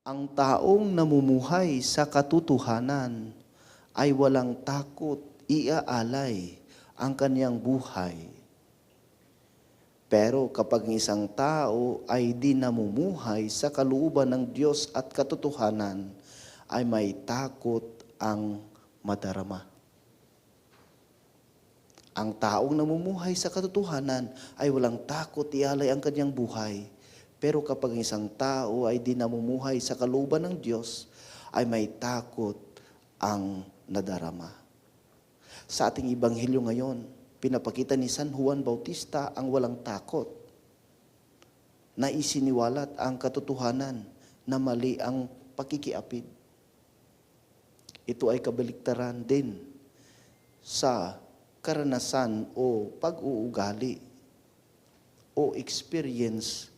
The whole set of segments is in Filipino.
Ang taong namumuhay sa katotohanan ay walang takot iaalay ang kaniyang buhay. Pero kapag isang tao ay di namumuhay sa kalooban ng Diyos at katotohanan, ay may takot ang madarama. Ang taong namumuhay sa katotohanan ay walang takot ialay ang kanyang buhay. Pero kapag isang tao ay di namumuhay sa kalooban ng Diyos, ay may takot ang nadarama. Sa ating Ebanghelyo ngayon, pinapakita ni San Juan Bautista ang walang takot na isiniwalat ang katotohanan na mali ang pakikiapid. Ito ay kabaliktaran din sa karanasan o pag-uugali o experience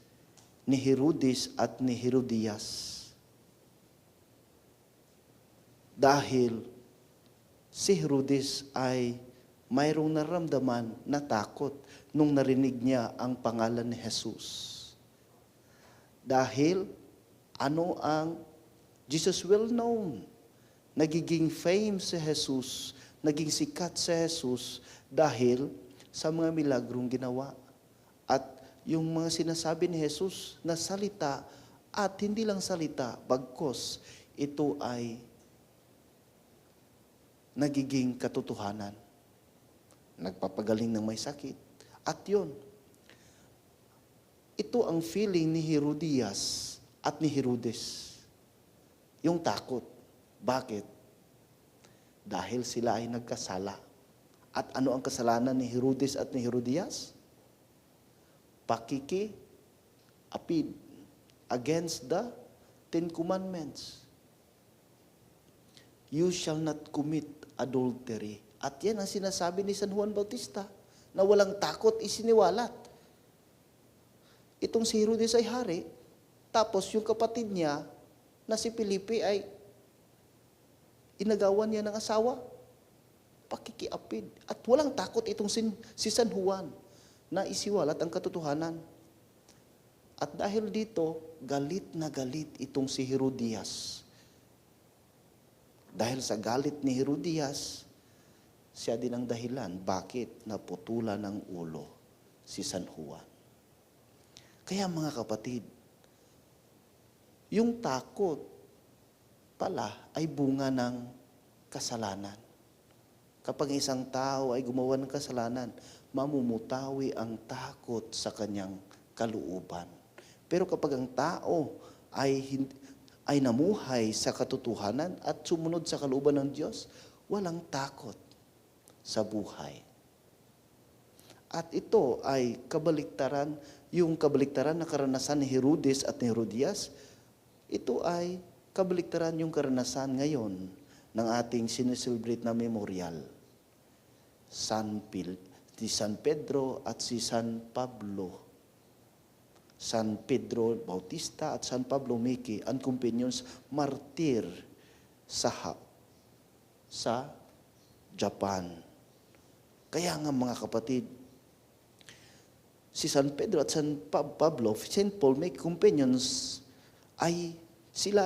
ni Herodes at ni Herodias. Dahil si Herodes ay mayroong naramdaman na takot nung narinig niya ang pangalan ni Jesus. Dahil ano ang Jesus well known? Nagiging fame si Jesus, naging sikat si Jesus dahil sa mga milagrong ginawa. At yung mga sinasabi ni Jesus na salita at hindi lang salita, bagkos ito ay nagiging katotohanan. Nagpapagaling ng may sakit. At yun, ito ang feeling ni Herodias at ni Herodes. Yung takot. Bakit? Dahil sila ay nagkasala. At ano ang kasalanan ni Herodes at ni Herodias? Pakikiapid against the Ten Commandments. You shall not commit adultery. At yan ang sinasabi ni San Juan Bautista na walang takot isiniwalat. Itong si Herodes ay hari, tapos yung kapatid niya na si Felipe ay inagawan niya ng asawa. Pakikiapid. At walang takot itong si San Juan na isiwalat ang katotohanan. At dahil dito, galit na galit itong si Herodias. Dahil sa galit ni Herodias, siya din ang dahilan bakit naputulan ng ulo si San Juan. Kaya mga kapatid, yung takot pala ay bunga ng kasalanan. Kapag isang tao ay gumawa ng kasalanan, mamumutawi ang takot sa kanyang kalooban. Pero kapag ang tao ay namuhay sa katotohanan at sumunod sa kalooban ng Diyos, walang takot sa buhay. At ito ay kabaliktaran, yung kabaliktaran na karanasan ni Herodes at ni Herodias, ito ay kabaliktaran yung karanasan ngayon ng ating sineselebrate na memorial. Si San Pedro at si San Pablo. San Pedro Bautista at San Pablo Miki, ang companions, martir sa Japan. Kaya nga mga kapatid, si San Pedro at San Pablo, St. Paul Miki companions, si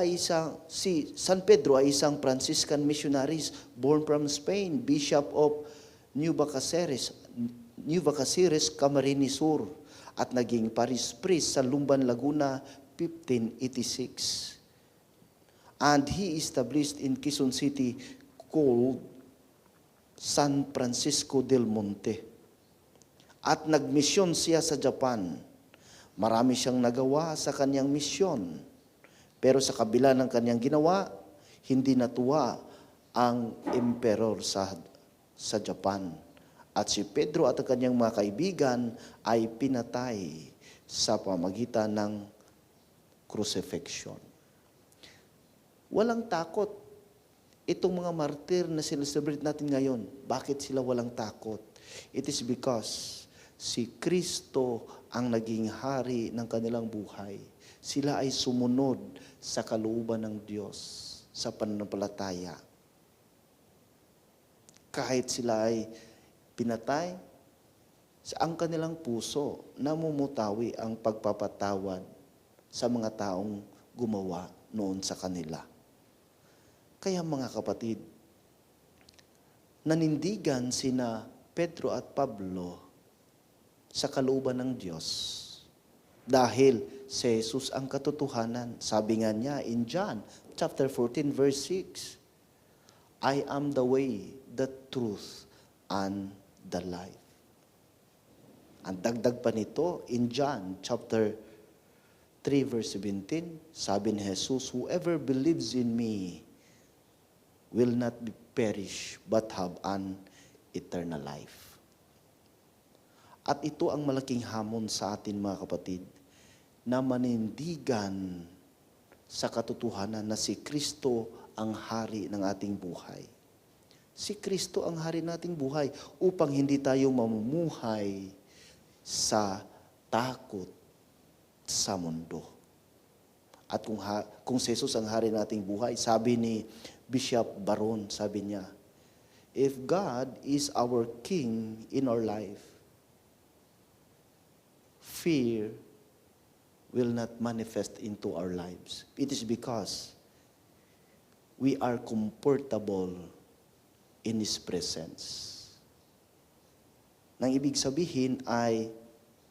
San Pedro ay isang Franciscan missionaries born from Spain, Bishop of Nueva Cáceres, Camarines Sur, at naging parish priest sa Lumban, Laguna, 1586. And he established in Quezon City called San Francisco del Monte. At nagmisyon siya sa Japan. Marami siyang nagawa sa kanyang misyon. Pero sa kabila ng kanyang ginawa, hindi natuwa ang emperor sa Japan. At si Pedro at ang kanyang mga kaibigan ay pinatay sa pamagitan ng crucifixion. Walang takot. Itong mga martir na celebrate natin ngayon, bakit sila walang takot? It is because si Kristo ang naging hari ng kanilang buhay. Sila ay sumunod sa kalooban ng Diyos sa pananampalataya. Kahit sila ay pinatay, sa ang kanilang puso namumutawi ang pagpapatawad sa mga taong gumawa noon sa kanila. Kaya mga kapatid, nanindigan sina Pedro at Pablo sa kalooban ng Diyos. Dahil si Jesus ang katotohanan. Sabi nga niya in John chapter 14 verse 6, I am the way, the truth, and the life. Ang dagdag pa nito in John chapter 3 verse 17, sabi ni Jesus, whoever believes in me will not perish but have an eternal life. At ito ang malaking hamon sa atin mga kapatid, na manindigan sa katotohanan na si Kristo ang hari ng ating buhay. Si Kristo ang hari ng ating buhay upang hindi tayo mamumuhay sa takot sa mundo. At kung si Jesus ang hari ng ating buhay, sabi ni Bishop Baron, sabi niya, if God is our King in our life, fear will not manifest into our lives. It is because we are comfortable in His presence. Nang ibig sabihin ay,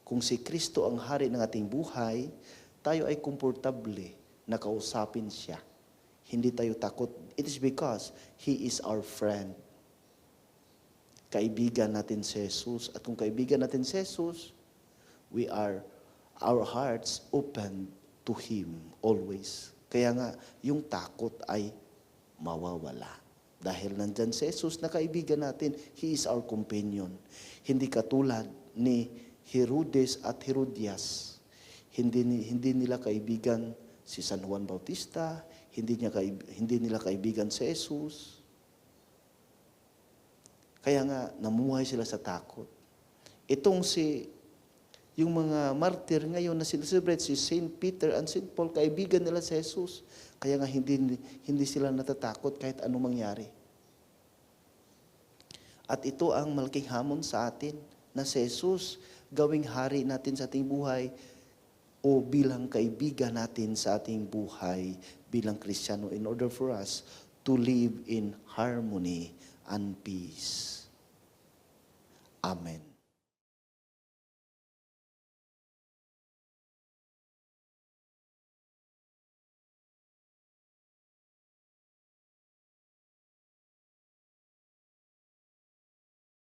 kung si Kristo ang hari ng ating buhay, tayo ay komportable na kausapin siya. Hindi tayo takot. It is because He is our friend. Kaibigan natin si Jesus. At kung kaibigan natin si Jesus, our hearts open to Him always. Kaya nga, yung takot ay mawawala. Dahil nandyan si Jesus na kaibigan natin, He is our companion. Hindi katulad ni Herodes at Herodias. Hindi nila kaibigan si San Juan Bautista, hindi nila kaibigan si Jesus. Kaya nga, namuhay sila sa takot. Yung mga martyr ngayon na celebrate si St. Peter and St. Paul, kaibigan nila si Jesus. Kaya nga hindi sila natatakot kahit anong mangyari. At ito ang malaking hamon sa atin na si Jesus gawing hari natin sa ating buhay o bilang kaibigan natin sa ating buhay bilang Kristiyano in order for us to live in harmony and peace. Amen.